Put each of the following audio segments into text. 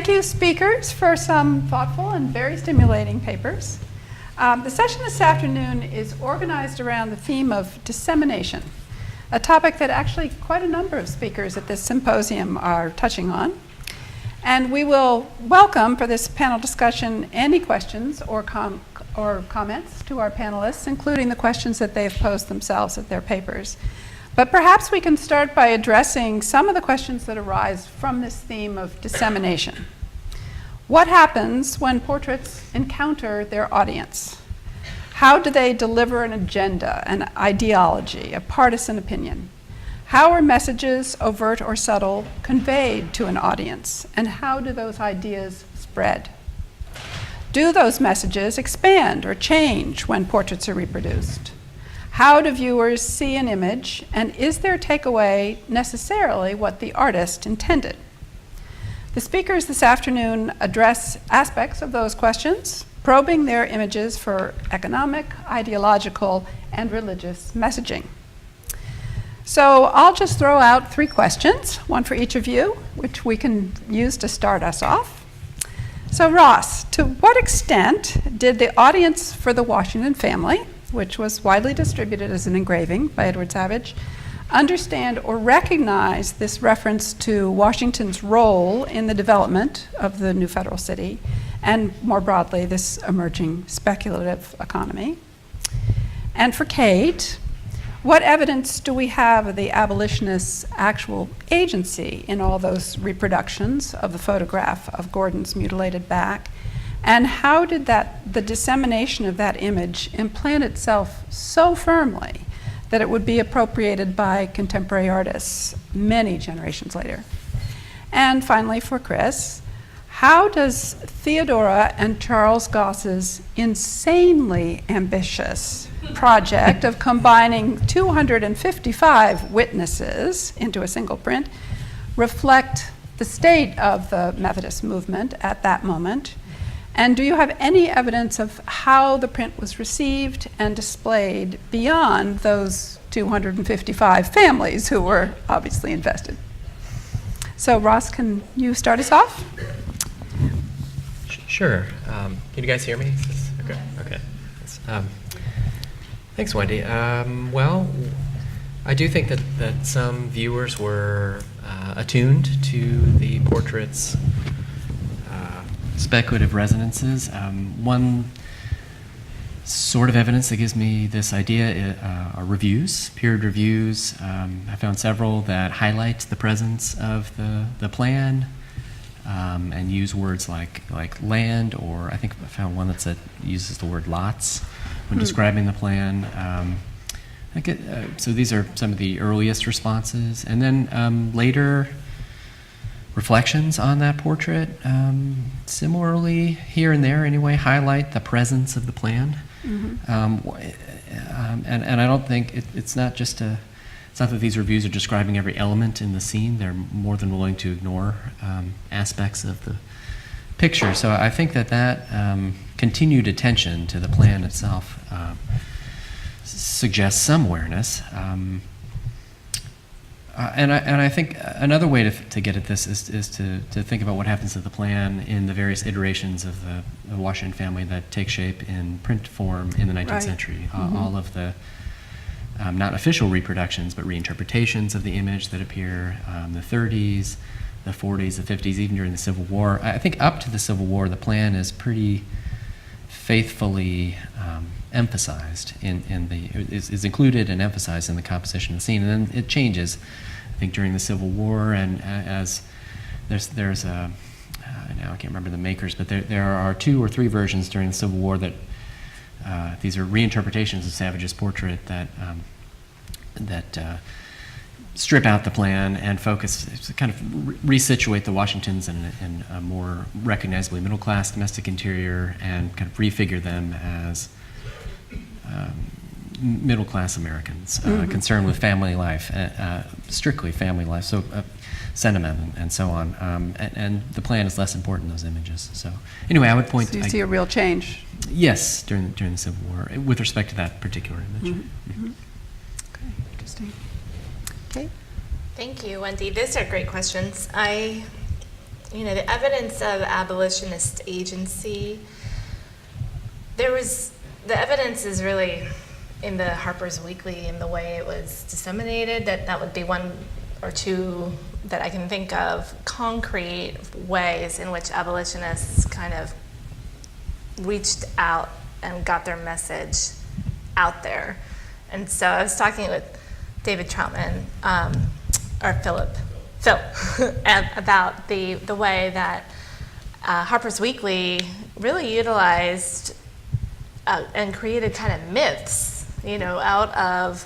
thank you, speakers, for some thoughtful and very stimulating papers. The session this afternoon is organized around the theme of dissemination, a topic that actually quite a number of speakers at this symposium are touching on. And we will welcome for this panel discussion any questions or comments to our panelists, including the questions that they've posed themselves at their papers. But perhaps we can start by addressing some of the questions that arise from this theme of dissemination. What happens when portraits encounter their audience? How do they deliver an agenda, an ideology, a partisan opinion? How are messages, overt or subtle, conveyed to an audience? And how do those ideas spread? Do those messages expand or change when portraits are reproduced? How do viewers see an image, and is their takeaway necessarily what the artist intended? The speakers this afternoon address aspects of those questions, probing their images for economic, ideological, and religious messaging. So I'll just throw out 3 questions, one for each of you, which we can use to start us off. So Ross, to what extent did the audience for the Washington family, which was widely distributed as an engraving by Edward Savage, understand or recognize this reference to Washington's role in the development of the new federal city, and more broadly, this emerging speculative economy? And for Kate, what evidence do we have of the abolitionists' actual agency in all those reproductions of the photograph of Gordon's mutilated back? And how did the dissemination of that image implant itself so firmly that it would be appropriated by contemporary artists many generations later? And finally, for Chris, how does Theodora and Charles Goss's insanely ambitious project of combining 255 witnesses into a single print reflect the state of the Methodist movement at that moment? And do you have any evidence of how the print was received and displayed beyond those 255 families who were obviously invested? So Ross, can you start us off? Sure. Can you guys hear me? Okay. Thanks, Wendy. Well, I do think that some viewers were attuned to the portrait's speculative resonances. One sort of evidence that gives me this idea are reviews, peered reviews. I found several that highlight the presence of the plan and use words like land, or I think I found one that uses the word lots when describing the plan. So these are some of the earliest responses. And then later reflections on that portrait, similarly, here and there anyway, highlight the presence of the plan. And I don't think it's not that these reviews are describing every element in the scene. They're more than willing to ignore aspects of the picture. So I think that continued attention to the plan itself suggests some awareness. And I think another way to get at this is to think about what happens to the plan in the various iterations of the Washington family that take shape in print form in the 19th century. All of the not official reproductions, but reinterpretations of the image that appear the 30s, the 40s, the 50s, even during the Civil War. I think up to the Civil War, the plan is pretty faithfully emphasized is included and emphasized in the composition of the scene, and then it changes, I think, during the Civil War, and as there's a now I can't remember the makers, but there are 2 or 3 versions during the Civil War that these are reinterpretations of Savage's portrait that strip out the plan and focus, kind of resituate the Washingtons in a more recognizably middle-class domestic interior and kind of refigure them as middle-class Americans concerned with family life, strictly family life, so sentiment and so on. And the plan is less important in those images. So anyway, I would point to... So you see a real change? Yes, during the Civil War, with respect to that particular image. Okay, interesting. Okay. Thank you, Wendy. These are great questions. the evidence of abolitionist agency, the evidence is really in the Harper's Weekly and the way it was disseminated. That would be one or two that I can think of, concrete ways in which abolitionists kind of reached out and got their message out there. And so I was talking with David Troutman, or Phil, about the way that Harper's Weekly really utilized and created kind of myths, out of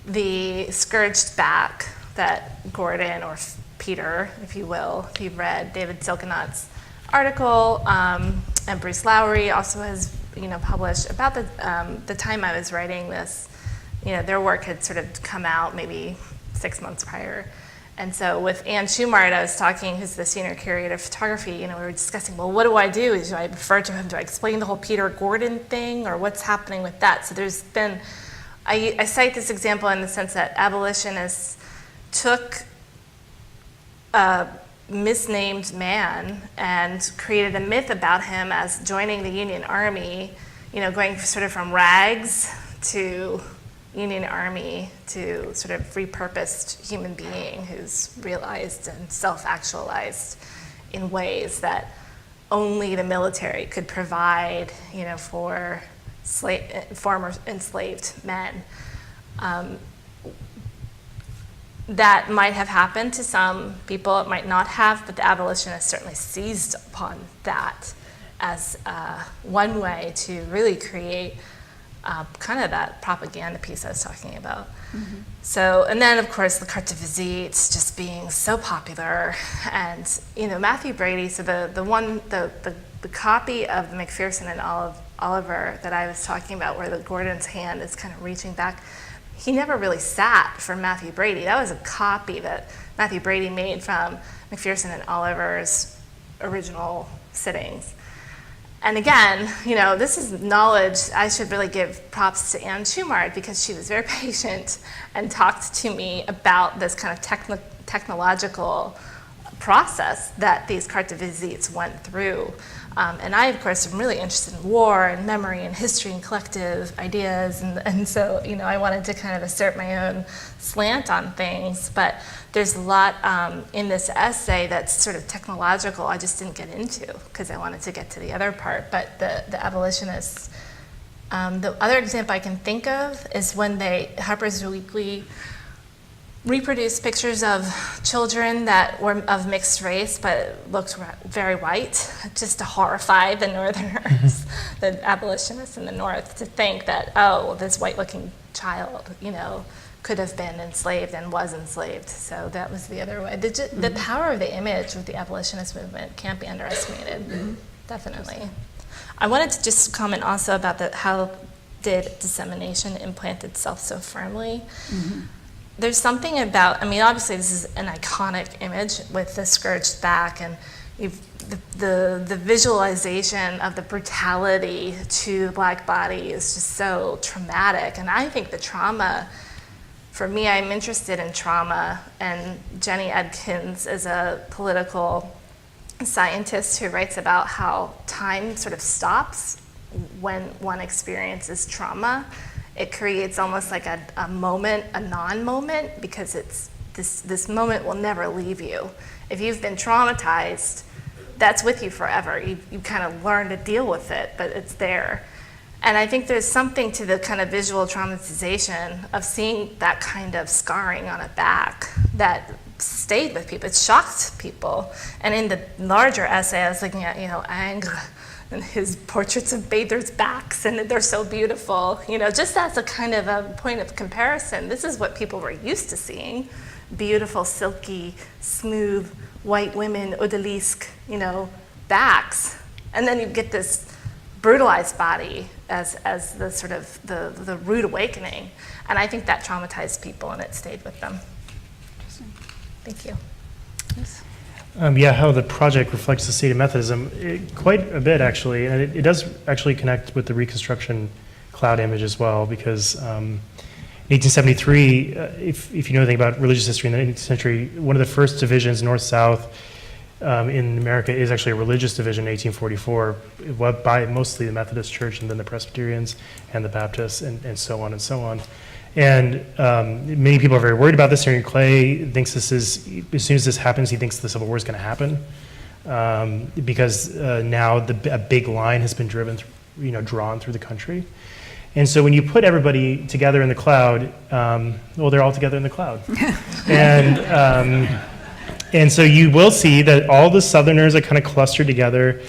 the scourged back that Gordon, or Peter, if you will, if you've read David Silkenat's article, and Bruce Lowry also has, published about the time I was writing this. Their work had sort of come out maybe 6 months prior. And so with Ann Schumart, I was talking, who's the senior curator of photography, we were discussing, well, what do I do? Do I refer to him? Do I explain the whole Peter Gordon thing, or what's happening with that? So there's been, I cite this example in the sense that abolitionists took a misnamed man and created a myth about him as joining the Union Army, going sort of from rags to Union Army to sort of repurposed human being who's realized and self-actualized in ways that only the military could provide, for former enslaved men. That might have happened to some people, it might not have, but the abolitionists certainly seized upon that as one way to really create kind of that propaganda piece I was talking about. Mm-hmm. So, and then of course the carte de visite just being so popular, and Matthew Brady. So the copy of the McPherson and Oliver that I was talking about, where the Gordon's hand is kind of reaching back, he never really sat for Matthew Brady. That was a copy that Matthew Brady made from McPherson and Oliver's original sittings. And again, this is knowledge. I should really give props to Ann Schumart, because she was very patient and talked to me about this kind of technological process that these carte de visites went through. And I, of course, am really interested in war and memory and history and collective ideas. And so, I wanted to kind of assert my own slant on things. But there's a lot in this essay that's sort of technological I just didn't get into because I wanted to get to the other part. But the abolitionists, the other example I can think of is when Harper's Weekly reproduced pictures of children that were of mixed race but looked very white, just to horrify the Northerners, the abolitionists in the North, to think that, this white-looking child, could have been enslaved and was enslaved. So that was the other way. The power of the image with the abolitionist movement can't be underestimated, definitely. I wanted to just comment also about how did dissemination implant itself so firmly. Mm-hmm. There's something about, obviously this is an iconic image with the scourged back, and the visualization of the brutality to the black body is just so traumatic. And I think the trauma, for me, I'm interested in trauma, and Jenny Edkins is a political scientist who writes about how time sort of stops when one experiences trauma. It creates almost like a moment, a non-moment, because it's this moment will never leave you. If you've been traumatized, that's with you forever. You kind of learn to deal with it, but it's there. And I think there's something to the kind of visual traumatization of seeing that kind of scarring on a back that stayed with people. It shocked people. And in the larger essay, I was looking at, Ingres and his portraits of bathers' backs, and they're so beautiful. Just as a kind of a point of comparison, this is what people were used to seeing: beautiful, silky, smooth, white women, odalisque, backs. And then you get this brutalized body as the sort of the rude awakening. And I think that traumatized people, and it stayed with them. Thank you. Yes. How the project reflects the state of Methodism, quite a bit actually, and it does actually connect with the Reconstruction cloud image as well, because in 1873, if you know anything about religious history in the 18th century, one of the first divisions, north-south, in America is actually a religious division in 1844 by mostly the Methodist Church and then the Presbyterians and the Baptists and so on and so on. And many people are very worried about this. Henry Clay thinks this is, as soon as this happens, he thinks the Civil War is going to happen because now a big line has been drawn through the country. And so when you put everybody together in the cloud, well, they're all together in the cloud. And so you will see that all the Southerners are kind of clustered together.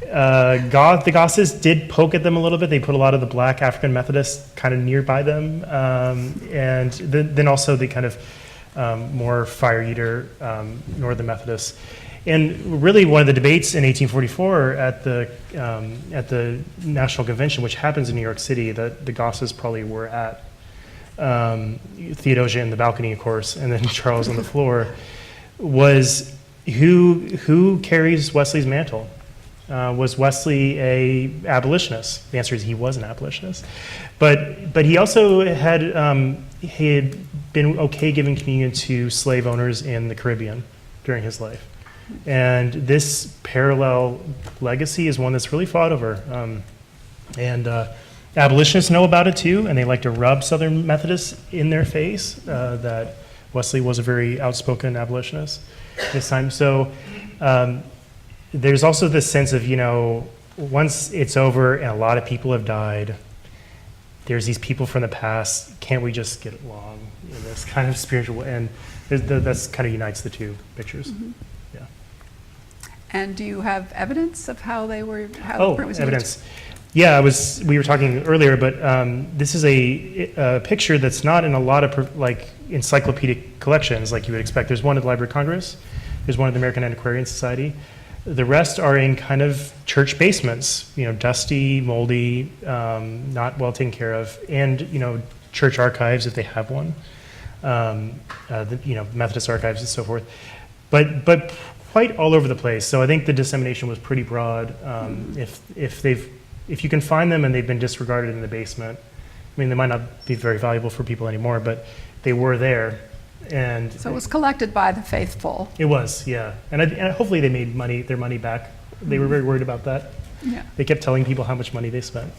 The Gosses did poke at them a little bit. They put a lot of the black African Methodists kind of nearby them. And then also the kind of more fire eater Northern Methodists. And really one of the debates in 1844 at the National Convention, which happens in New York City, that the Gosses probably were at, Theodosia in the balcony, of course, and then Charles on the floor, was who carries Wesley's mantle? Was Wesley a abolitionist? The answer is he was an abolitionist. But he also had been okay giving communion to slave owners in the Caribbean during his life. And this parallel legacy is one that's really fought over. Abolitionists know about it too, and they like to rub Southern Methodists in their face that Wesley was a very outspoken abolitionist this time. So there's also this sense of, once it's over and a lot of people have died, there's these people from the past, can't we just get along in this kind of spiritual, and that's kind of unites the two pictures. Mm-hmm. Yeah. And do you have evidence of how they were, the print was evidence. Used? Yeah, we were talking earlier, but this is a picture that's not in a lot of encyclopedic collections like you would expect. There's one at the Library of Congress, there's one at the American Antiquarian Society. The rest are in kind of church basements, dusty, moldy, not well taken care of, and church archives if they have one, Methodist archives and so forth, but quite all over the place. So I think the dissemination was pretty broad. If you can find them and they've been disregarded in the basement, I mean, they might not be very valuable for people anymore, but they were there. And so it was collected by the faithful. It was, yeah. And hopefully they made their money back. They were very worried about that. Yeah. They kept telling people how much money they spent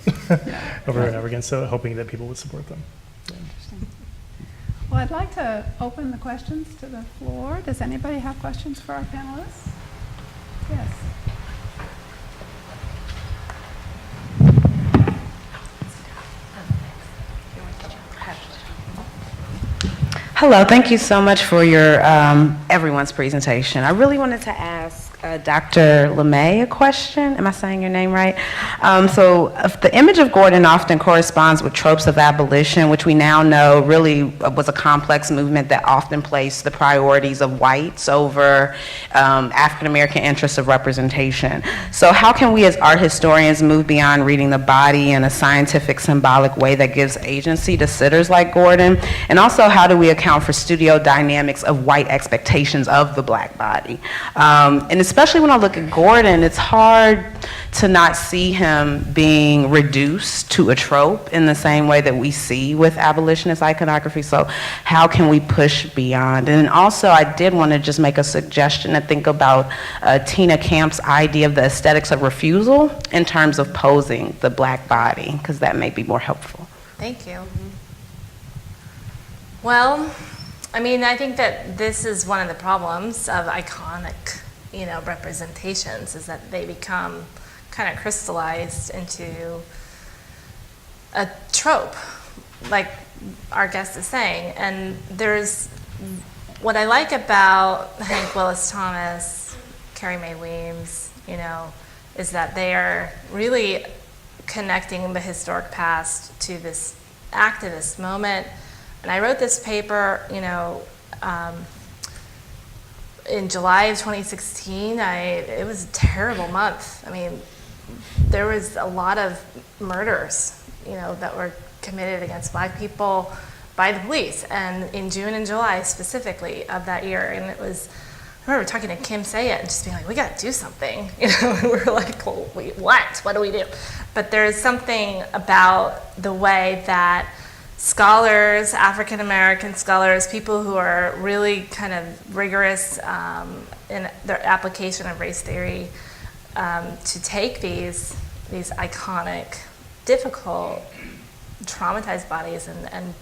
over and over again, so hoping that people would support them. Yeah. Interesting. Well, I'd like to open the questions to the floor. Does anybody have questions for our panelists? Yes. Hello, thank you so much for your everyone's presentation. I really wanted to ask Dr. Lemay a question. Am I saying your name right? So the image of Gordon often corresponds with tropes of abolition, which we now know really was a complex movement that often placed the priorities of whites over African-American interests of representation. So how can we as art historians move beyond reading the body in a scientific, symbolic way that gives agency to sitters like Gordon? And also, how do we account for studio dynamics of white expectations of the black body? And especially when I look at Gordon, it's hard to not see him being reduced to a trope in the same way that we see with abolitionist iconography. So how can we push beyond? And also, I did want to just make a suggestion to think about Tina Camp's idea of the aesthetics of refusal in terms of posing the black body, because that may be more helpful. Thank you. Well, I mean, I think that this is one of the problems of iconic, representations, is that they become kind of crystallized into a trope, like our guest is saying. And there's, what I like about Hank Willis Thomas, Carrie Mae Weems, is that they are really connecting the historic past to this activist moment. And I wrote this paper, in July of 2016. It was a terrible month. I mean, there was a lot of murders, that were committed against black people by the police, and in June and July specifically of that year. And it was, I remember talking to Kim Sayed and just being like, we got to do something. And we were like, well, what? What do we do? But there's something about the way that scholars, African American scholars, people who are really kind of rigorous in their application of race theory, to take these iconic, difficult, traumatized bodies and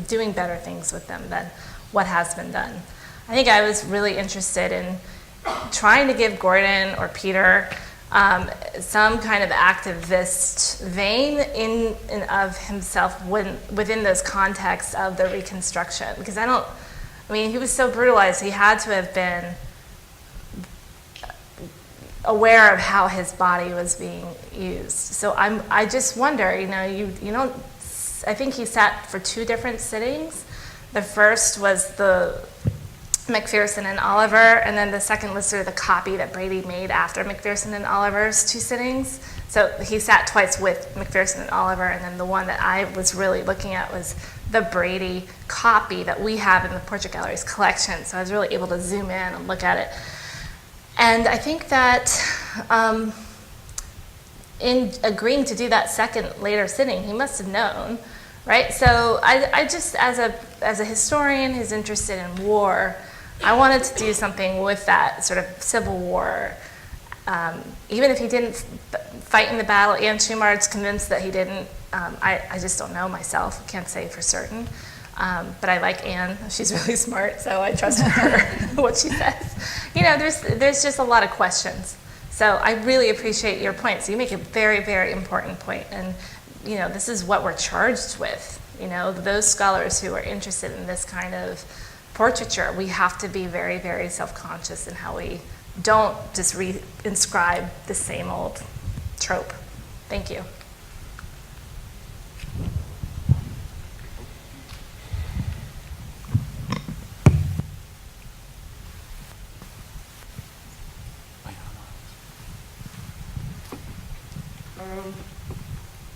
doing better things with them than what has been done. I think I was really interested in trying to give Gordon or Peter some kind of activist vein in of himself within those contexts of the Reconstruction, because he was so brutalized, he had to have been aware of how his body was being used. So I just wonder, you know, I think he sat for 2 different sittings. The first was the McPherson and Oliver, and then the second was sort of the copy that Brady made after McPherson and Oliver's 2 sittings. So he sat twice with McPherson and Oliver, and then the one that I was really looking at was the Brady copy that we have in the Portrait Gallery's collection. So I was really able to zoom in and look at it. And I think that in agreeing to do that second later sitting, he must have known, right? So I just, as a historian who's interested in war, I wanted to do something with that sort of Civil War. Even if he didn't fight in the battle, Ann Schumart's convinced that he didn't. I just don't know myself. I can't say for certain. But I like Ann. She's really smart, so I trust her, what she says. There's just a lot of questions. So I really appreciate your point. So you make a very, very important point. And, this is what we're charged with. Those scholars who are interested in this kind of portraiture, we have to be very, very self-conscious in how we don't just reinscribe the same old trope. Thank you.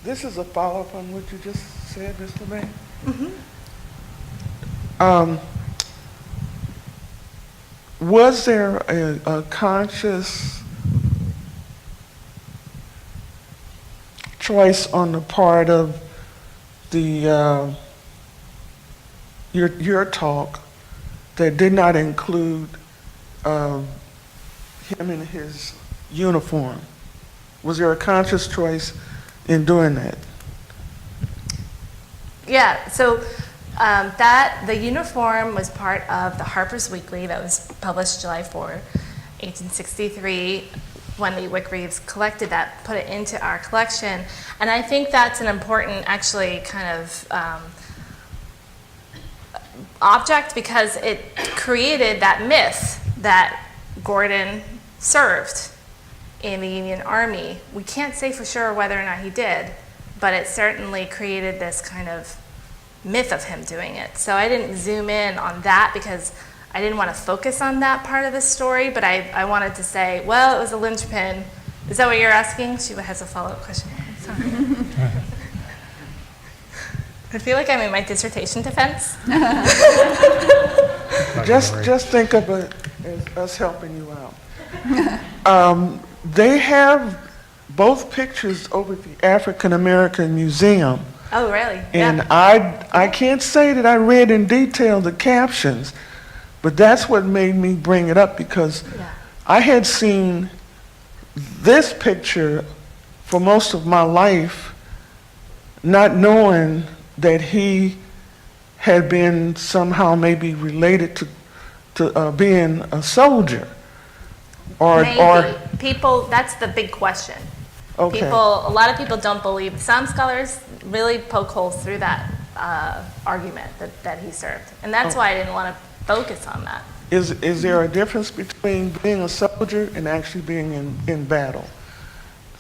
This is a follow-up on what you just said, Ms. Lemay. Was there a conscious choice on the part of the your talk that did not include him in his uniform? Was there a conscious choice in doing that? Yeah, so the uniform was part of the Harper's Weekly that was published July 4, 1863. Wendy Wick Reaves collected that, put it into our collection. And I think that's an important, actually, kind of object, because it created that myth that Gordon served in the Union Army. We can't say for sure whether or not he did, but it certainly created this kind of myth of him doing it. So I didn't zoom in on that because I didn't want to focus on that part of the story, but I wanted to say, well, it was a linchpin. Is that what you're asking? She has a follow-up question. Sorry. I feel like I'm in my dissertation defense. Just think of it as us helping you out. They have both pictures over at the African American Museum. Oh, really? And yeah. I can't say that I read in detail the captions, but that's what made me bring it up, because I had seen this picture for most of my life, not knowing that he had been somehow maybe related to being a soldier. Maybe. People, that's the big question. Okay. A lot of people don't believe. Some scholars really poke holes through that argument that he served. And that's why I didn't want to focus on that. Is there a difference between being a soldier and actually being in battle?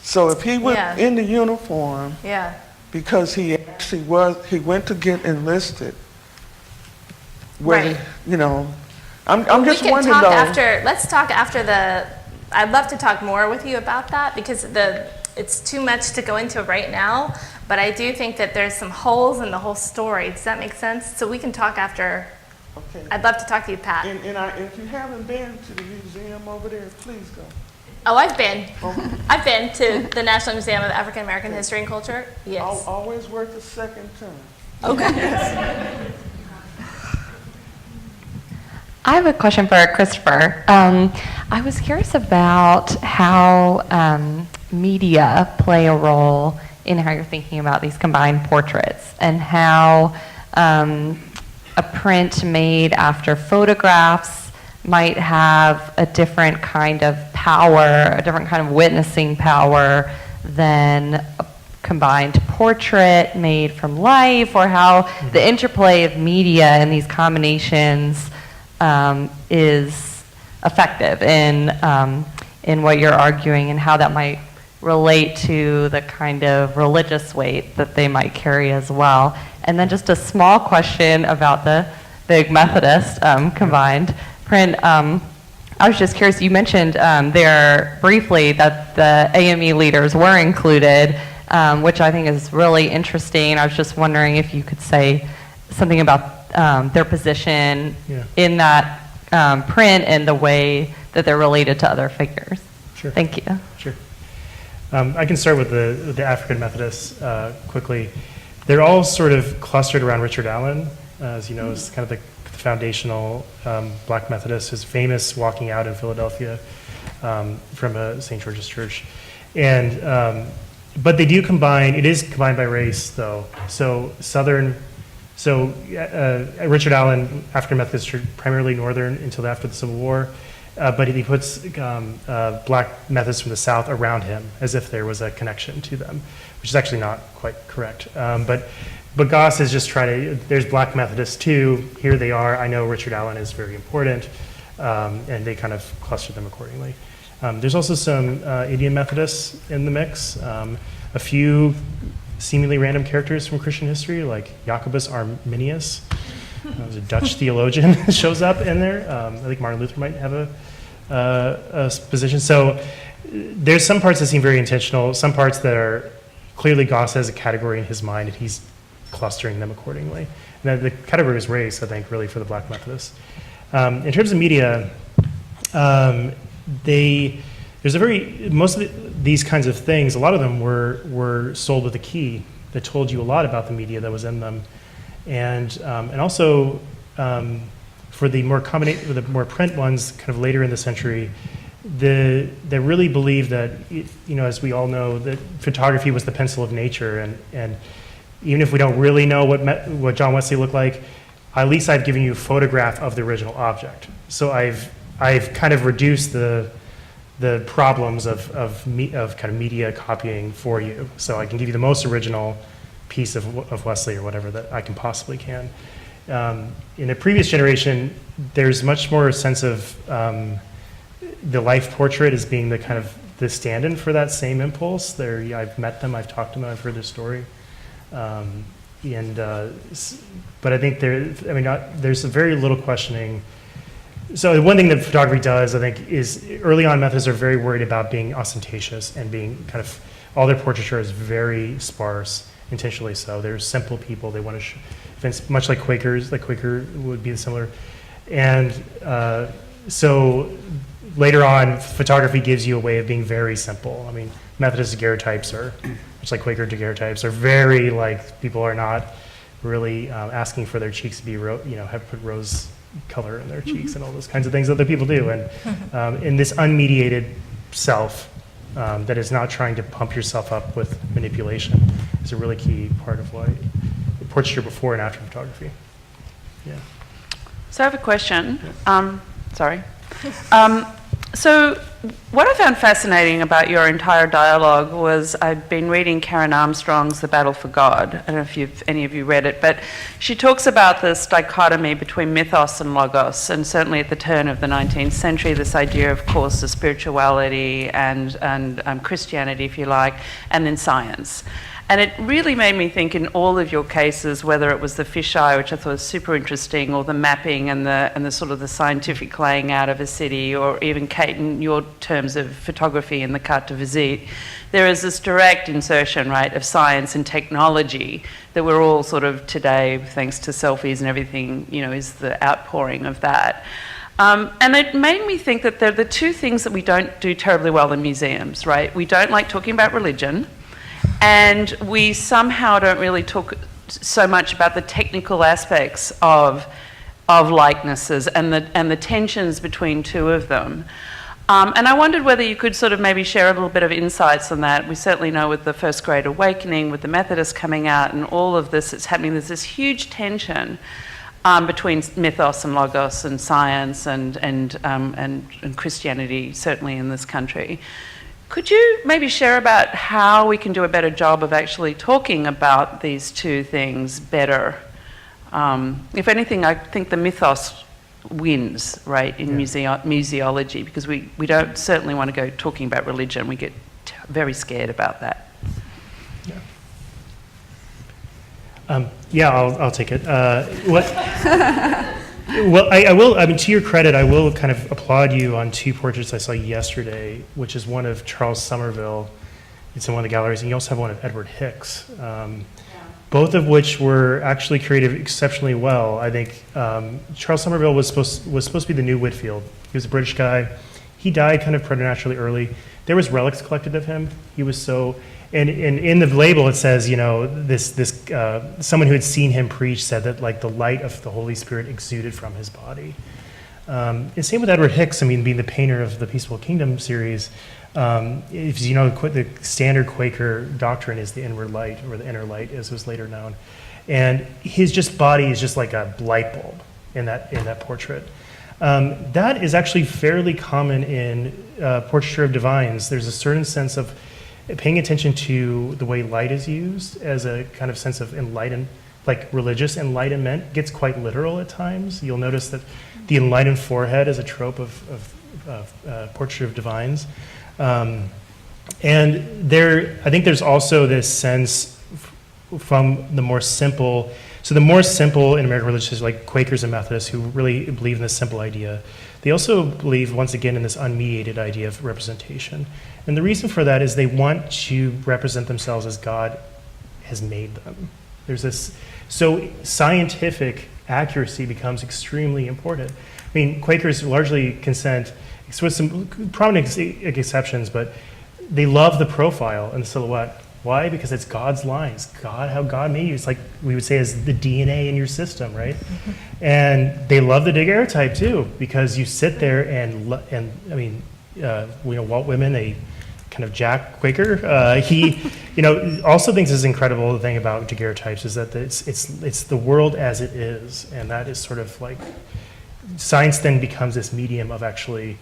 So if he was in the uniform, because he actually he went to get enlisted, whether, I'm just wondering though. Let's talk after I'd love to talk more with you about that, because it's too much to go into right now, but I do think that there's some holes in the whole story. Does that make sense? So we can talk after. Okay. I'd love to talk to you, Pat. And if you haven't been to the museum over there, please go. Oh, I've been. Okay. I've been to the National Museum of African American History and Culture. Yes. Always worth a second turn. I have a question for Christopher. I was curious about how media play a role in how you're thinking about these combined portraits, and how a print made after photographs might have a different kind of power, a different kind of witnessing power than a combined portrait made from life, or how the interplay of media and these combinations is effective in what you're arguing, and how that might relate to the kind of religious weight that they might carry as well. And then just a small question about the big Methodist combined print. I was just curious, you mentioned there briefly that the AME leaders were included, which I think is really interesting. I was just wondering if you could say something about their position in that print and the way that they're related to other figures. Sure. Thank you. Sure. I can start with the African Methodists quickly. They're all sort of clustered around Richard Allen, as you know, is kind of the foundational Black Methodist, who's famous walking out in Philadelphia from a St. George's Church. And but they do combine, it is combined by race though. So Richard Allen, African Methodist Church, primarily Northern until after the Civil War. But he puts Black Methodists from the South around him as if there was a connection to them, which is actually not quite correct. But Goss is just trying to, there's Black Methodists too, here they are. I know Richard Allen is very important, and they kind of cluster them accordingly. There's also some Indian Methodists in the mix, a few seemingly random characters from Christian history, like Jacobus Arminius, who's a Dutch theologian, shows up in there. I think Martin Luther might have a position. So there's some parts that seem very intentional, some parts that are clearly Goss has a category in his mind, and he's clustering them accordingly. And the category is race, I think, really for the Black Methodists. In terms of media, most of these kinds of things, a lot of them were sold with a key that told you a lot about the media that was in them. And also for the more print ones, kind of later in the century, they really believed that, as we all know, that photography was the pencil of nature, and even if we don't really know what John Wesley looked like, at least I've given you a photograph of the original object. So I've kind of reduced the problems of kind of media copying for you. So I can give you the most original piece of Wesley or whatever that I can possibly can. In a previous generation, there's much more a sense of the life portrait as being the kind of the stand-in for that same impulse. I've met them, I've talked to them, I've heard their story. But I think there's very little questioning. So one thing that photography does, I think, is early on Methodists are very worried about being ostentatious and being kind of, all their portraiture is very sparse, intentionally so. They're simple people, they want to, much like Quakers, like Quaker would be similar. And so later on, photography gives you a way of being very simple. I mean, Methodist daguerreotypes are, much like Quaker daguerreotypes, are very people are not really asking for their cheeks to be, have put rose color in their cheeks and all those kinds of things that other people do. And in this unmediated self that is not trying to pump yourself up with manipulation is a really key part of why portraiture before and after photography. Yeah. So I have a question. Sorry. So what I found fascinating about your entire dialogue was I'd been reading Karen Armstrong's The Battle for God. I don't know if any of you read it, but she talks about this dichotomy between mythos and logos, and certainly at the turn of the 19th century, this idea, of course, of spirituality and Christianity, if you like, and then science. And it really made me think in all of your cases, whether it was the fisheye, which I thought was super interesting, or the mapping and the sort of the scientific laying out of a city, or even Kate, in your terms of photography and the carte de visite, there is this direct insertion, right, of science and technology that we're all sort of today, thanks to selfies and everything, is the outpouring of that. And it made me think that they're the two things that we don't do terribly well in museums, right? We don't like talking about religion, and we somehow don't really talk so much about the technical aspects of likenesses and the tensions between two of them. And I wondered whether you could sort of maybe share a little bit of insights on that. We certainly know with the First Great Awakening, with the Methodists coming out and all of this that's happening, there's this huge tension between mythos and logos and science and Christianity, certainly in this country. Could you maybe share about how we can do a better job of actually talking about these two things better? If anything, I think the mythos wins, right, in museology, because we don't certainly want to go talking about religion. We get very scared about that. I'll take it. Well, I will, I mean, to your credit, I will kind of applaud you on two portraits I saw yesterday, which is one of Charles Somerville. It's in one of the galleries, and you also have one of Edward Hicks. Both of which were actually created exceptionally well. I think Charles Somerville was supposed to be the new Whitfield. He was a British guy. He died kind of preternaturally early. There was relics collected of him. He was so, and in the label it says, you know, this someone who had seen him preach said that like the light of the Holy Spirit exuded from his body. And same with Edward Hicks. I mean, being the painter of the Peaceful Kingdom series. If you know, the standard Quaker doctrine is the inward light, or the inner light, as was later known, and his body is just like a light bulb in that portrait. That is actually fairly common in Portraiture of Divines. There's a certain sense of paying attention to the way light is used as a kind of sense of like religious enlightenment. Gets quite literal at times. You'll notice that the enlightened forehead is a trope of Portraiture of Divines. And I think there's also this sense from the more simple, so the more simple in American religions, like Quakers and Methodists, who really believe in this simple idea, they also believe, once again, in this unmediated idea of representation. And the reason for that is they want to represent themselves as God has made them. There's this, so scientific accuracy becomes extremely important. I mean, Quakers largely consent, with some prominent exceptions, but they love the profile and the silhouette. Why? Because it's God's lines. How God made you. It's like we would say is the DNA in your system, right? Mm-hmm. And they love the daguerreotype too, because you sit there and I mean, Walt Whitman, a kind of Jack Quaker, he, also thinks is incredible. The thing about daguerreotypes is that it's the world as it is, and that is sort of like science then becomes this medium of actually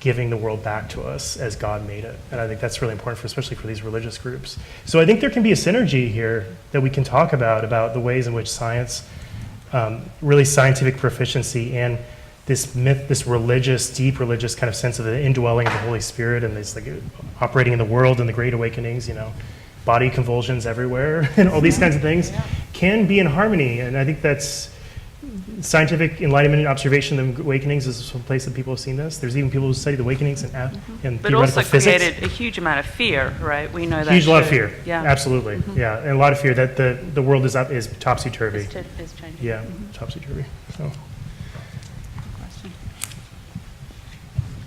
giving the world back to us as God made it. And I think that's really important, especially for these religious groups. So I think there can be a synergy here that we can talk about the ways in which science, really scientific proficiency and this deep religious kind of sense of the indwelling of the Holy Spirit and this like operating in the world and the Great Awakenings, body convulsions everywhere and all these kinds of things can be in harmony. And I think that's scientific enlightenment and observation of the awakenings is some place that people have seen this. There's even people who study the awakenings and but theoretical also physics. Created a huge amount of fear, right? We know that. Huge lot of fear. Yeah. Absolutely. Mm-hmm. Yeah. And a lot of fear that the world is topsy-turvy. Is changing. Yeah. Topsy-turvy. So.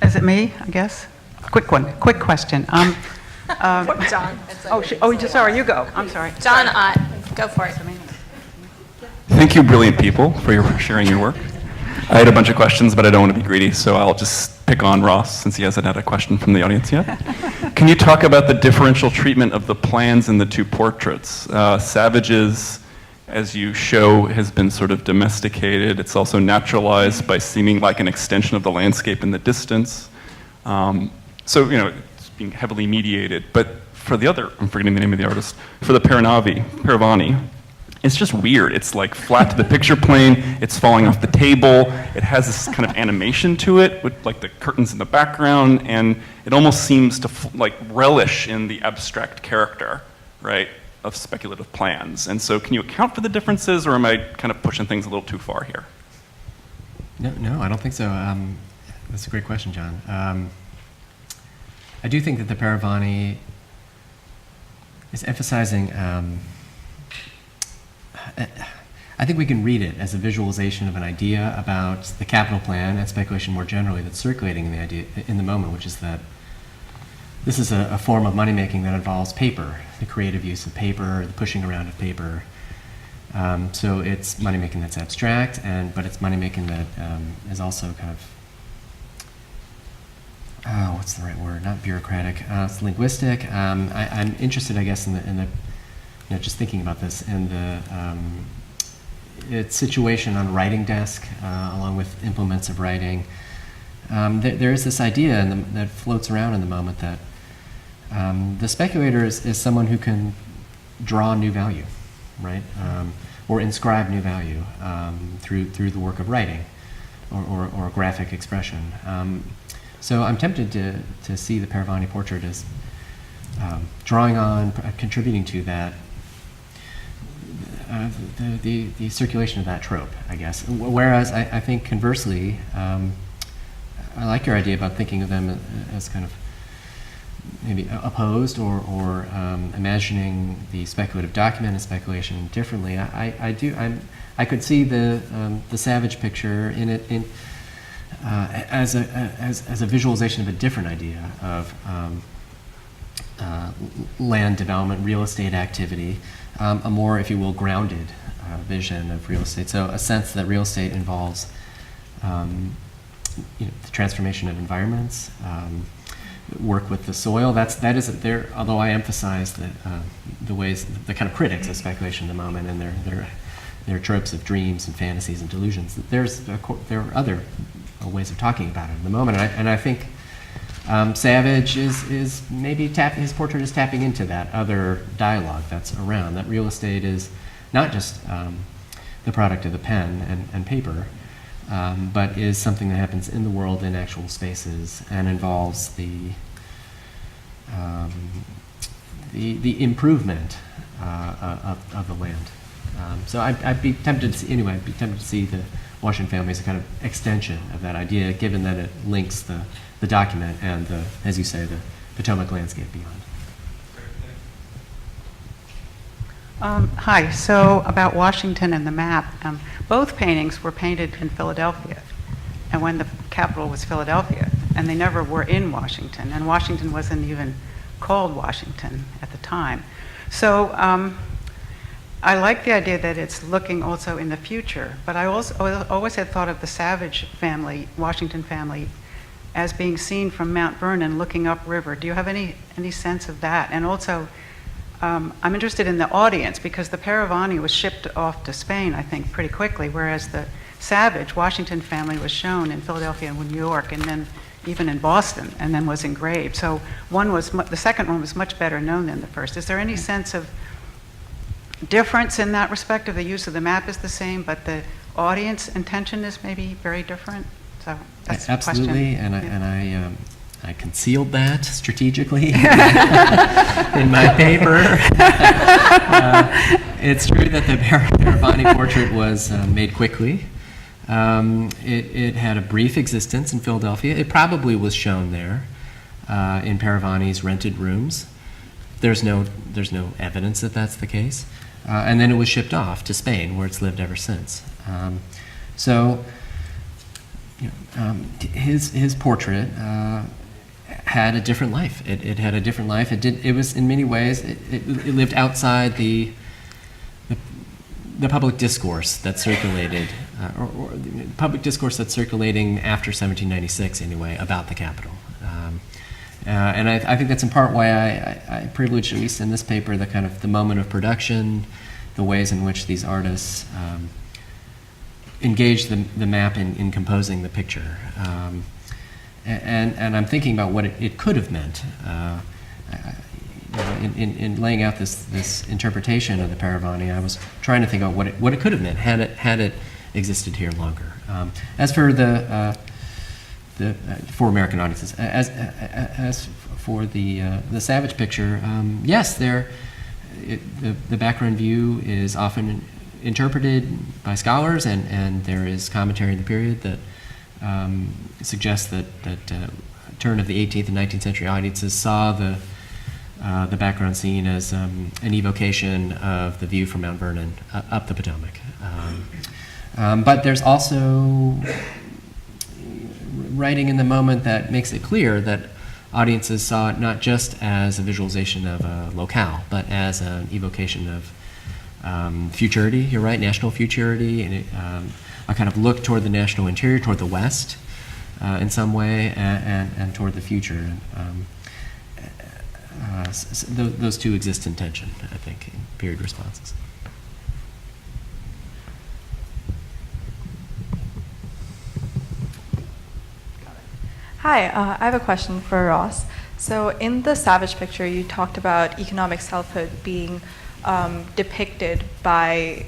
Is it me, I guess? Quick question. John. Sorry, you go. I'm sorry. John, go for it. Thank you, brilliant people, for sharing your work. I had a bunch of questions, but I don't want to be greedy, so I'll just pick on Ross since he hasn't had a question from the audience yet. Can you talk about the differential treatment of the plans in the two portraits? Savage's, as you show, has been sort of domesticated. It's also naturalized by seeming like an extension of the landscape in the distance. It's being heavily mediated. But for the other, I'm forgetting the name of the artist, for the Paravani, it's just weird. It's like flat to the picture plane. It's falling off the table. It has this kind of animation to it with like the curtains in the background, and it almost seems to relish in the abstract character, right, of speculative plans. And so can you account for the differences, or am I kind of pushing things a little too far here? No, I don't think so. That's a great question, John. I do think that the Paravani is emphasizing I think we can read it as a visualization of an idea about the capital plan and speculation more generally that's circulating in the moment, which is that this is a form of money-making that involves paper, the creative use of paper, the pushing around of paper. So it's money making that's abstract, but it's money making that is also kind of, what's the right word? Not bureaucratic. It's linguistic. I'm interested, I guess, in the just thinking about this, in the its situation on a writing desk, along with implements of writing. There is this idea that floats around in the moment that the speculator is someone who can draw new value, right? Or inscribe new value through the work of writing or graphic expression. So I'm tempted to see the Paravani portrait as drawing on, contributing to that, the circulation of that trope, I guess. Whereas I think conversely, I like your idea about thinking of them as kind of maybe opposed or imagining the speculative document and speculation differently. I could see the Savage picture as a visualization of a different idea of land development, real estate activity, a more, if you will, grounded vision of real estate. So a sense that real estate involves the transformation of environments, work with the soil. That is there. Although I emphasize the ways, the kind of critics of speculation in the moment and their tropes of dreams and fantasies and delusions. There are other ways of talking about it in the moment, and I think Savage is maybe his portrait is tapping into that other dialogue that's around. That real estate is not just the product of the pen and paper, but is something that happens in the world in actual spaces and involves the improvement of the land. So I'd be tempted to see the Washington family as a kind of extension of that idea, given that it links the document and as you say, the Potomac landscape beyond. Hi, so about Washington and the map, both paintings were painted in Philadelphia, and when the capital was Philadelphia, and they never were in Washington, and Washington wasn't even called Washington at the time. So I like the idea that it's looking also in the future, but I always had thought of the Savage family, Washington family, as being seen from Mount Vernon looking upriver. Do you have any sense of that? And also, I'm interested in the audience, because the Paravani was shipped off to Spain, I think, pretty quickly, whereas the Savage Washington family was shown in Philadelphia and New York, and then even in Boston, and then was engraved. So the second one was much better known than the first. Is there any sense of difference in that respect? Of the use of the map is the same, but the audience intention is maybe very different? So that's the question. Absolutely, and I concealed that strategically in my paper. It's true that the Paravani portrait was made quickly. It had a brief existence in Philadelphia. It probably was shown there in Paravani's rented rooms. There's no evidence that that's the case. And then it was shipped off to Spain, where it's lived ever since. His portrait had a different life. It had a different life. It was in many ways it lived outside the public discourse that circulated, or the public discourse that's circulating after 1796 anyway about the capital. And I think that's in part why I privilege, at least in this paper, the kind of the moment of production, the ways in which these artists engage the map in composing the picture. And I'm thinking about what it could have meant in laying out this interpretation of the Paravani. I was trying to think about what it could have meant had it existed here longer. As for for American audiences, as for the Savage picture, yes, the background view is often interpreted by scholars, and there is commentary in the period that suggests that turn of the 18th and 19th century audiences saw the background scene as an evocation of the view from Mount Vernon up the Potomac. But there's also writing in the moment that makes it clear that audiences saw it not just as a visualization of a locale, but as an evocation of futurity, you're right, national futurity, and a kind of look toward the national interior, toward the West in some way, and toward the future. Those two exist in tension, I think, in period responses. Hi, I have a question for Ross. So in the Savage picture, you talked about economic selfhood being depicted by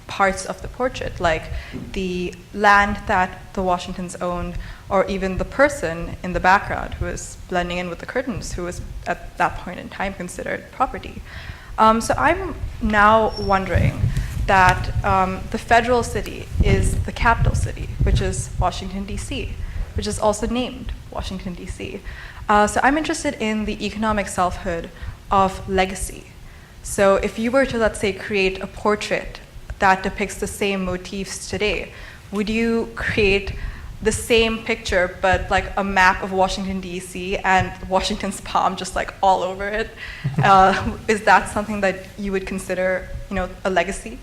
parts of the portrait, like the land that the Washingtons owned, or even the person in the background who was blending in with the curtains, who was at that point in time considered property. So I'm now wondering that the federal city is the capital city, which is Washington, D.C., which is also named Washington, D.C. So I'm interested in the economic selfhood of legacy. So if you were to, let's say, create a portrait that depicts the same motifs today, would you create the same picture, but like a map of Washington, D.C. and Washington's palm just like all over it? Is that something that you would consider, a legacy?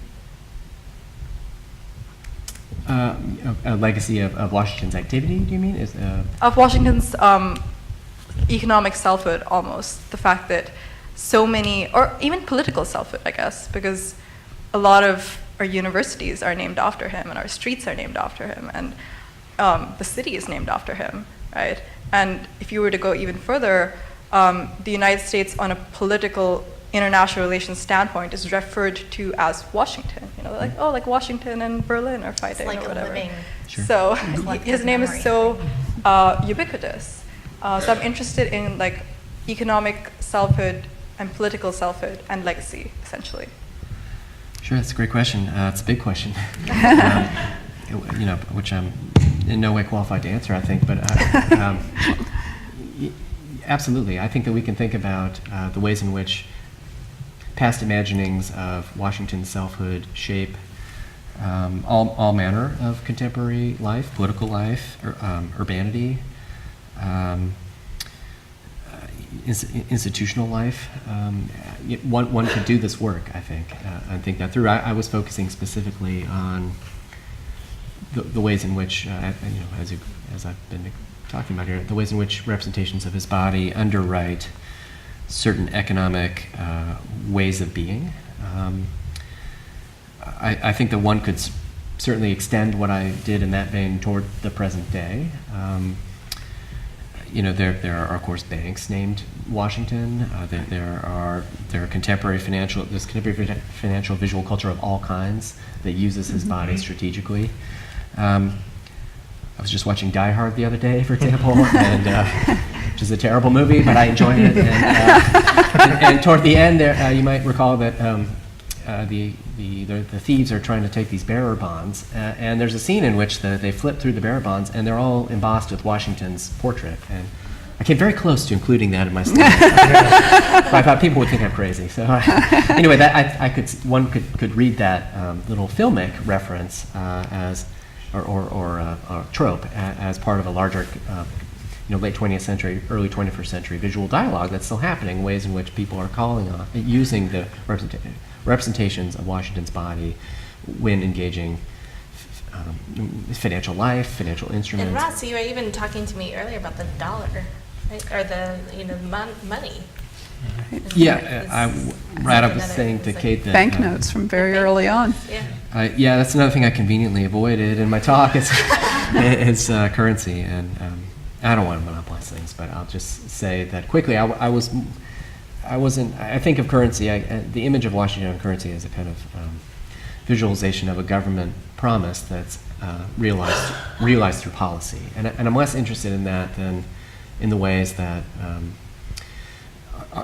A legacy of Washington's activity, do you mean? Of Washington's economic selfhood, almost. The fact that so many, or even political selfhood, I guess, because a lot of our universities are named after him, and our streets are named after him, and the city is named after him, right? And if you were to go even further, the United States on a political international relations standpoint is referred to as Washington. Like Washington and Berlin are fighting, it's like or whatever. Sure. So his name is so ubiquitous. So I'm interested in like economic selfhood and political selfhood and legacy, essentially. Sure, that's a great question. It's a big question, which I'm in no way qualified to answer, I think. But absolutely, I think that we can think about the ways in which past imaginings of Washington's selfhood shape all manner of contemporary life, political life, urbanity, institutional life. One could do this work, I think, and think that through. I was focusing specifically on the ways in which, as I've been talking about here, the ways in which representations of his body underwrite certain economic ways of being. I think that one could certainly extend what I did in that vein toward the present day. There are of course banks named Washington. There are contemporary financial visual culture of all kinds that uses his body strategically. I was just watching Die Hard the other day, for example, and which is a terrible movie, but I enjoyed it. And toward the end, there you might recall that the thieves are trying to take these bearer bonds, and there's a scene in which they flip through the bearer bonds, and they're all embossed with Washington's portrait. And I came very close to including that in my slide. But I thought people would think I'm crazy. So anyway, one could read that little filmic reference as or trope as part of a larger late 20th century, early 21st century visual dialogue that's still happening, ways in which people are calling on using the representations of Washington's body when engaging financial life, financial instruments. And Ross, you were even talking to me earlier about the dollar, right? Or the money. Yeah, I was saying to Kate that banknotes from very early on. Yeah. That's another thing I conveniently avoided in my talk. It's currency, and I don't want to monopolize things, but I'll just say that quickly. I think of currency. The image of Washington currency as a kind of visualization of a government promise that's realized through policy, and I'm less interested in that than in the ways that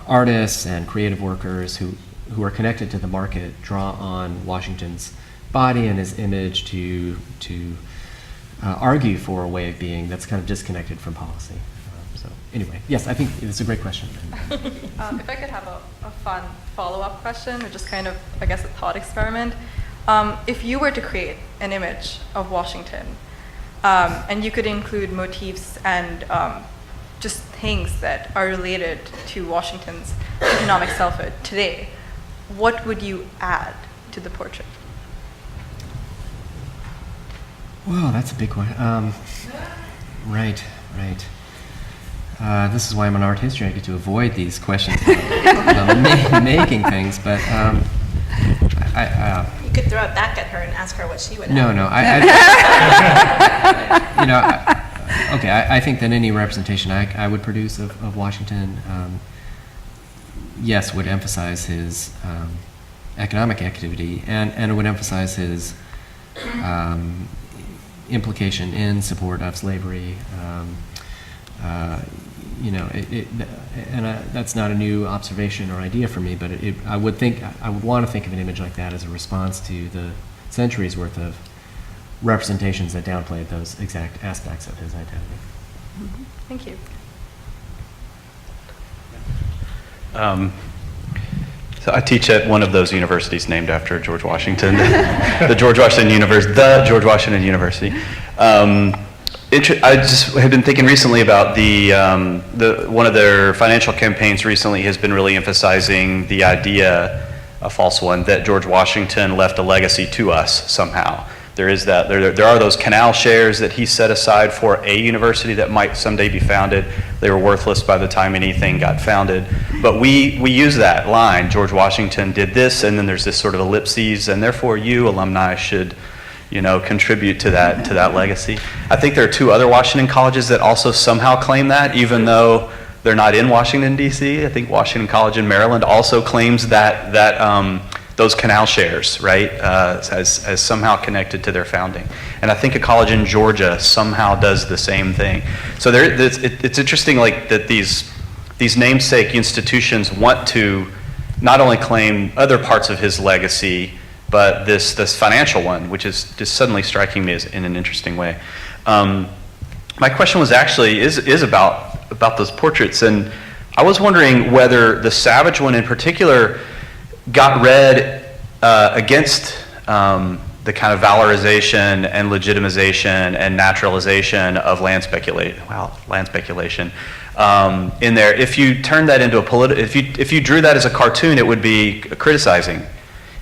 artists and creative workers who are connected to the market draw on Washington's body and his image to argue for a way of being that's kind of disconnected from policy. So anyway, yes, I think it's a great question. If I could have a fun follow-up question, or just kind of, I guess, a thought experiment. If you were to create an image of Washington, and you could include motifs and just things that are related to Washington's economic selfhood today, what would you add to the portrait? Well, that's a big one. Right. This is why I'm an art history. I get to avoid these questions about making things, but You could throw it back at her and ask her what she would no, add. no. I think that any representation I would produce of Washington, yes, would emphasize his economic activity, and it would emphasize his implication in support of slavery. That's not a new observation or idea for me, but I would want to think of an image like that as a response to the centuries worth of representations that downplayed those exact aspects of his identity. Thank you. So I teach at one of those universities named after George Washington, the George Washington University. I just have been thinking recently about one of their financial campaigns recently has been really emphasizing the idea, a false one, that George Washington left a legacy to us somehow. There is that. There are those canal shares that he set aside for a university that might someday be founded. They were worthless by the time anything got founded. But we use that line, George Washington did this, and then there's this sort of ellipses, and therefore you, alumni, should contribute to that legacy. I think there are two other Washington colleges that also somehow claim that, even though they're not in Washington, D.C. I think Washington College in Maryland also claims that those canal shares, right, as somehow connected to their founding. And I think a college in Georgia somehow does the same thing. So it's interesting, like, that these namesake institutions want to not only claim other parts of his legacy, but this financial one, which is just suddenly striking me as in an interesting way. My question was actually is about those portraits, and I was wondering whether the Savage one in particular got read against the kind of valorization and legitimization and naturalization of land speculation. In there, if you turn that into if you drew that as a cartoon, it would be criticizing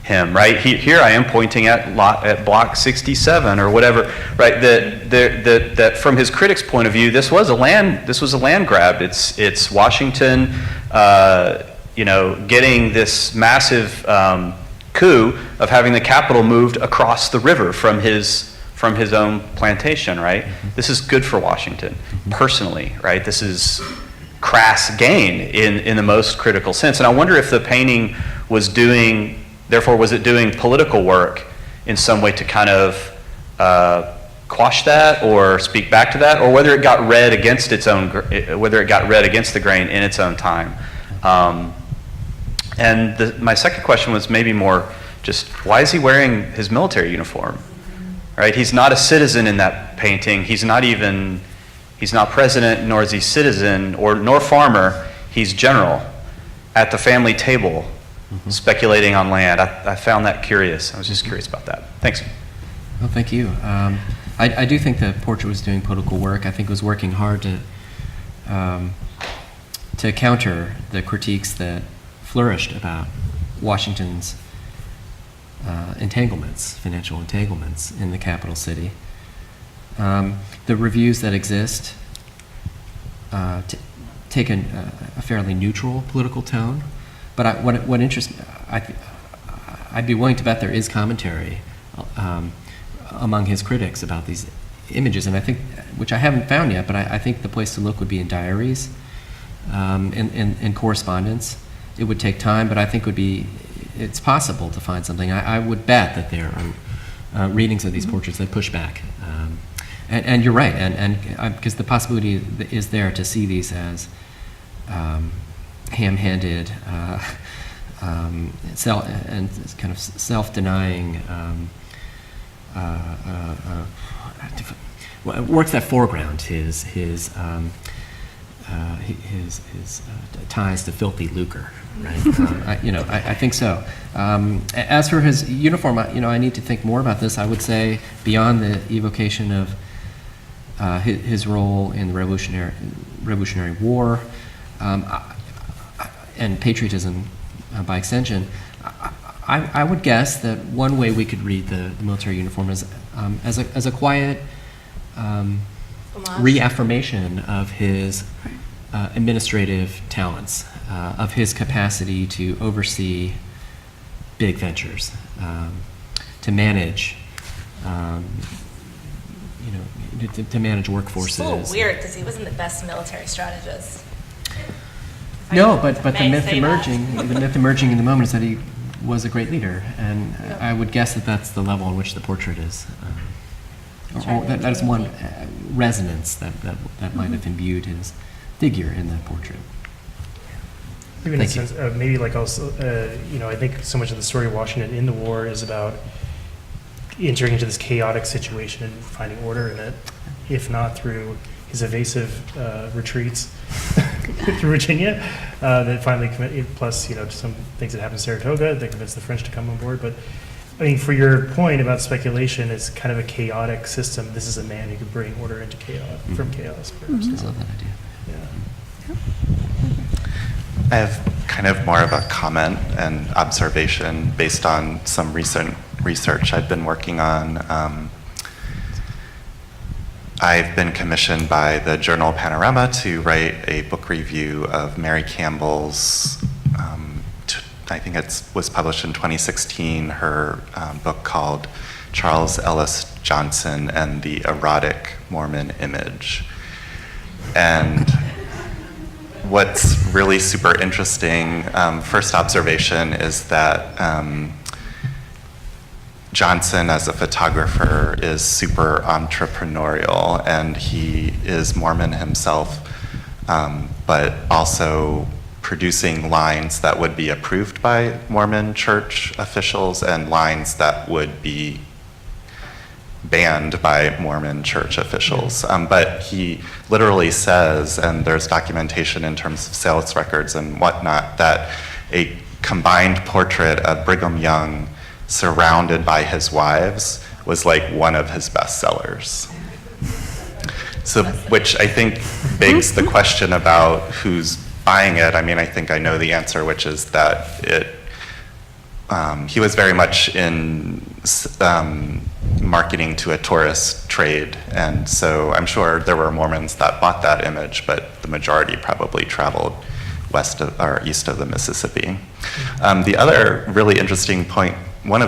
him, right? Here I am pointing at block 67 or whatever, right? That from his critics' point of view, this was a land grab. It's Washington, getting this massive coup of having the capital moved across the river from his own plantation, right? This is good for Washington personally, right? This is crass gain in the most critical sense. And I wonder if the painting was doing political work in some way to kind of quash that or speak back to that, or whether it got read against the grain in its own time. My second question was maybe more just, why is he wearing his military uniform? Right? He's not a citizen in that painting. He's not president, nor is he citizen, nor farmer. He's general at the family table, speculating on land. I found that curious. I was just curious about that. Thanks. Well, thank you. I do think the portrait was doing political work. I think it was working hard to counter the critiques that flourished about Washington's financial entanglements in the capital city. The reviews that exist take a fairly neutral political tone, but what interests me, I'd be willing to bet there is commentary among his critics about these images, and I think, which I haven't found yet, but I think the place to look would be in diaries, in correspondence. It would take time, but I think it's possible to find something. I would bet that there are readings of these portraits that push back. And you're right, and because the possibility is there to see these as ham-handed and kind of self-denying works that foreground his ties to filthy lucre, right? I think so. As for his uniform, I need to think more about this. I would say beyond the evocation of his role in the Revolutionary War and patriotism by extension, I would guess that one way we could read the military uniform is as a quiet reaffirmation of his administrative talents, of his capacity to oversee big ventures, to manage, to manage workforces. It's a little weird because he wasn't the best military strategist. No, but the may myth say emerging, the myth emerging in the moment is that he was a great leader, and I would guess that that's the level on which the portrait is. That is one resonance that might have imbued his figure in the portrait. Even in a sense, maybe like also, I think so much of the story of Washington in the war is about entering into this chaotic situation and finding order in it, if not through his evasive retreats through Virginia that finally plus some things that happened in Saratoga that convinced the French to come on board. But I mean, for your point about speculation, it's kind of a chaotic system. This is a man who could bring order into chaos, from chaos. I love that idea. Yeah. I have kind of more of a comment and observation based on some recent research I've been working on. I've been commissioned by the journal Panorama to write a book review of Mary Campbell's, I think it was published in 2016, her book called Charles Ellis Johnson and the Erotic Mormon Image. And what's really super interesting, first observation, is that Johnson as a photographer is super entrepreneurial, and he is Mormon himself, but also producing lines that would be approved by Mormon church officials and lines that would be banned by Mormon church officials. But he literally says, and there's documentation in terms of sales records and whatnot, that a combined portrait of Brigham Young surrounded by his wives was like one of his best sellers. So, which I think begs the question about who's buying it. I mean, I think I know the answer, which is that he was very much in marketing to a tourist trade, and so I'm sure there were Mormons that bought that image, but the majority probably traveled west of, or east of the Mississippi. The other really interesting point, one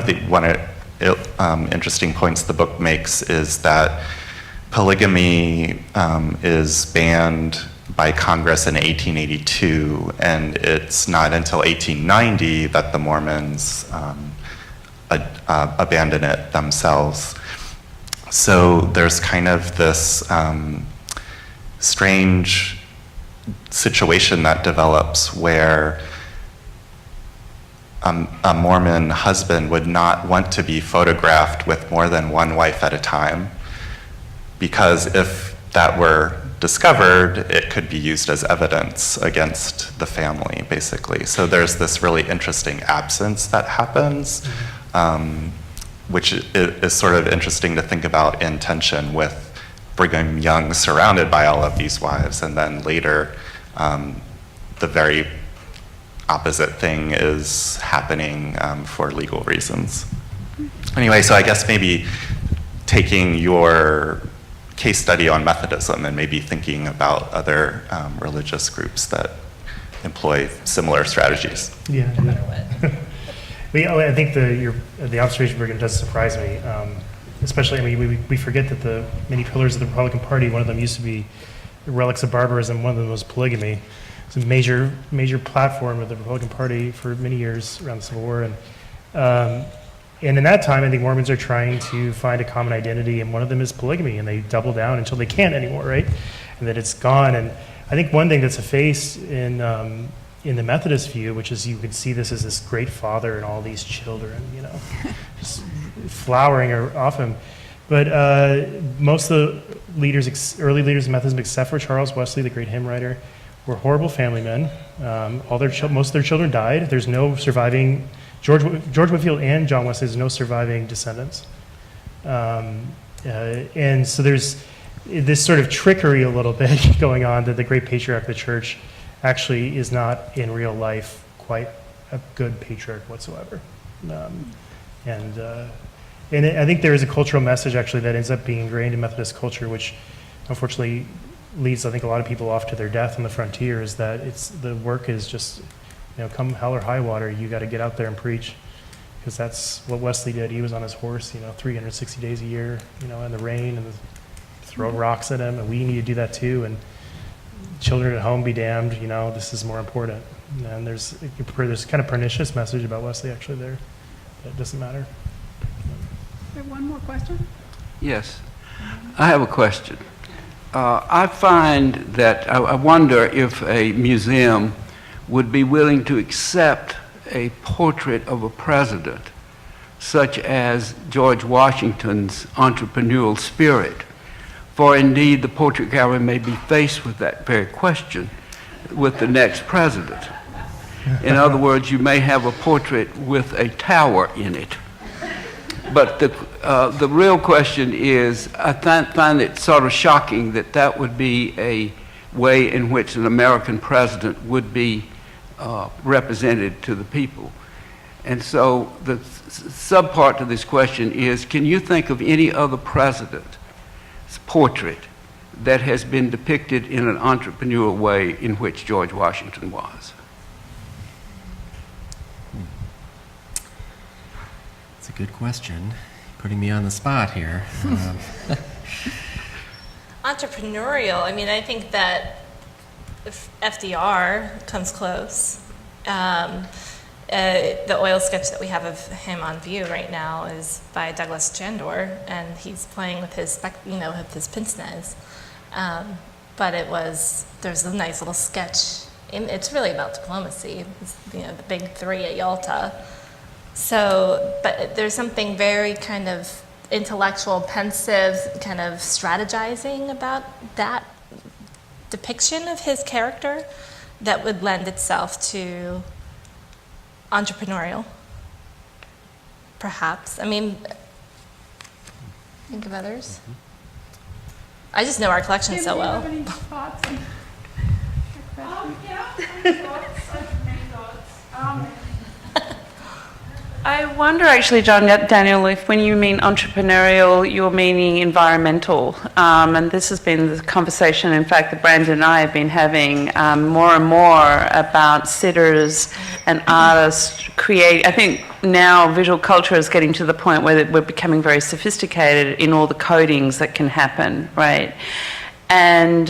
interesting points the book makes is that polygamy is banned by Congress in 1882, and it's not until 1890 that the Mormons abandon it themselves. So there's kind of this strange situation that develops where a Mormon husband would not want to be photographed with more than one wife at a time, because if that were discovered, it could be used as evidence against the family, basically. So there's this really interesting absence that happens, which is sort of interesting to think about in tension with Brigham Young surrounded by all of these wives, and then later the very opposite thing is happening for legal reasons. Anyway, so I guess maybe taking your case study on Methodism and maybe thinking about other religious groups that employ similar strategies. Yeah. I think the observation, Brigham, does surprise me. Especially, I mean, we forget that the many pillars of the Republican Party, one of them used to be relics of barbarism, one of them was polygamy. It's a major platform of the Republican Party for many years around the Civil War. And in that time, I think Mormons are trying to find a common identity, and one of them is polygamy, and they double down until they can't anymore, right? And that it's gone. And I think one thing that's effaced in the Methodist view, which is you could see this as this great father and all these children, just flowering off him. But most of the early leaders of Methodism, except for Charles Wesley, the great hymn writer, were horrible family men. Most of their children died. There's no surviving. George Whitefield and John Wesley, there's no surviving descendants. And so there's this sort of trickery a little bit going on, that the great patriarch of the church actually is not in real life quite a good patriarch whatsoever. And I think there is a cultural message actually that ends up being ingrained in Methodist culture, which unfortunately leads, I think, a lot of people off to their death on the frontier, is that the work is just, come hell or high water, you got to get out there and preach, because that's what Wesley did. He was on his horse, 360 days a year, in the rain, and throw rocks at him, and we need to do that too. And children at home be damned, this is more important. And there's kind of pernicious message about Wesley actually there. That doesn't matter. We have one more question. Yes, I have a question. I find that I wonder if a museum would be willing to accept a portrait of a president, such as George Washington's entrepreneurial spirit. For indeed, the portrait gallery may be faced with that very question with the next president. In other words, you may have a portrait with a tower in it. But the real question is, I find it sort of shocking that that would be a way in which an American president would be represented to the people. And so the subpart to this question is, can you think of any other president's portrait that has been depicted in an entrepreneurial way in which George Washington was? That's a good question. Putting me on the spot here. Entrepreneurial, I think that FDR comes close. The oil sketch that we have of him on view right now is by Douglas Jandor, and he's playing with his, with his pince-nez. But there's a nice little sketch. It's really about diplomacy. It's, the big three at Yalta. So, but there's something very kind of intellectual, pensive, kind of strategizing about that depiction of his character that would lend itself to entrepreneurial, perhaps. Think of others. I just know our collection so well. Do you have any thoughts? I wonder actually, Daniel, if when you mean entrepreneurial, you're meaning environmental. And this has been the conversation, in fact, that Brandon and I have been having more and more about sitters and artists I think now visual culture is getting to the point where we're becoming very sophisticated in all the codings that can happen, right? And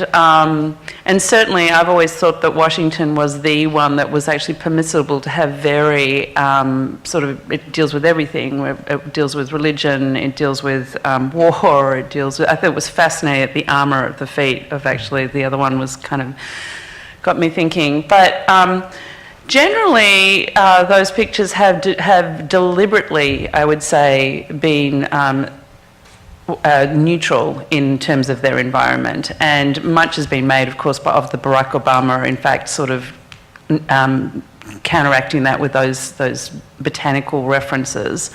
certainly I've always thought that Washington was the one that was actually permissible to have very it deals with everything. It deals with religion, it deals with war, I thought it was fascinating, the armor at the feet of actually the other one was kind of got me thinking. But generally those pictures have deliberately, I would say, been neutral in terms of their environment, and much has been made, of course, of the Barack Obama, in fact, sort of counteracting that with those botanical references.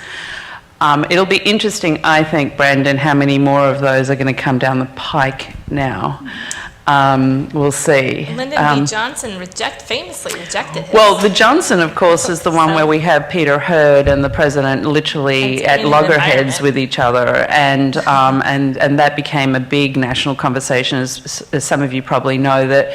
It'll be interesting, I think, Brandon, how many more of those are going to come down the pike now. We'll see. Lyndon B. Johnson famously rejected his. Well, the Johnson, of course, is the one where we have Peter Hurd and the president literally at loggerheads with each other, and that became a big national conversation, as some of you probably know, that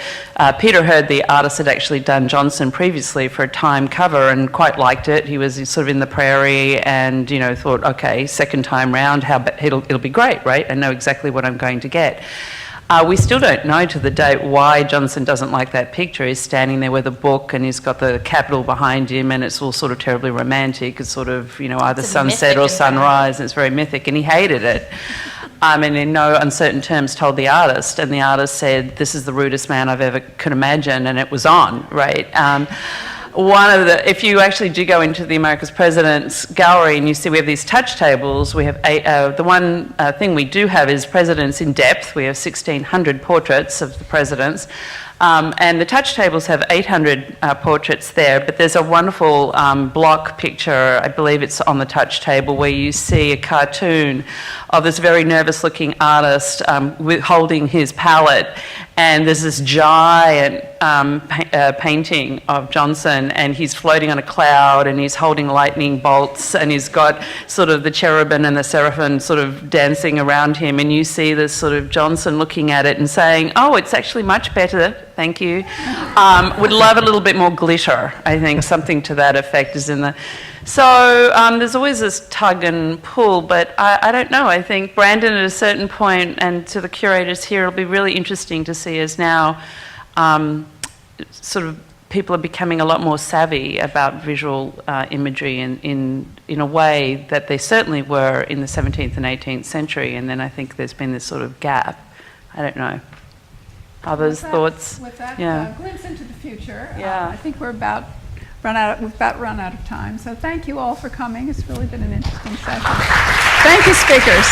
Peter Hurd, the artist, had actually done Johnson previously for a Time cover and quite liked it. He was sort of in the prairie and, thought, okay, second time round, it'll be great, right? I know exactly what I'm going to get. We still don't know to the date why Johnson doesn't like that picture. He's standing there with a book and he's got the Capitol behind him and it's all sort of terribly romantic. It's sort of, either sunset or sunrise. And it's very mythic, and he hated it. And in no uncertain terms told the artist, and the artist said, "This is the rudest man I've ever could imagine," and it was on, right? If you actually do go into the America's Presidents Gallery and you see we have these touch tables, we have the one thing we do have is presidents in depth. We have 1,600 portraits of the presidents. And the touch tables have 800 portraits there, but there's a wonderful block picture, I believe it's on the touch table, where you see a cartoon of this very nervous-looking artist holding his palette, and there's this giant painting of Johnson, and he's floating on a cloud, and he's holding lightning bolts, and he's got sort of the cherubim and the seraphim sort of dancing around him, and you see this sort of Johnson looking at it and saying, oh, it's actually much better, thank you. Would love a little bit more glitter, I think, something to that effect is in the... So there's always this tug and pull, but I don't know. I think Brandon at a certain point, and to the curators here, it'll be really interesting to see as now sort of people are becoming a lot more savvy about visual imagery in a way that they certainly were in the 17th and 18th century, and then I think there's been this sort of gap. I don't know. Others' thoughts? With that Yeah. glimpse into the future, Yeah. I think we've about run out of time. So thank you all for coming. It's really been an interesting session. Thank you, speakers.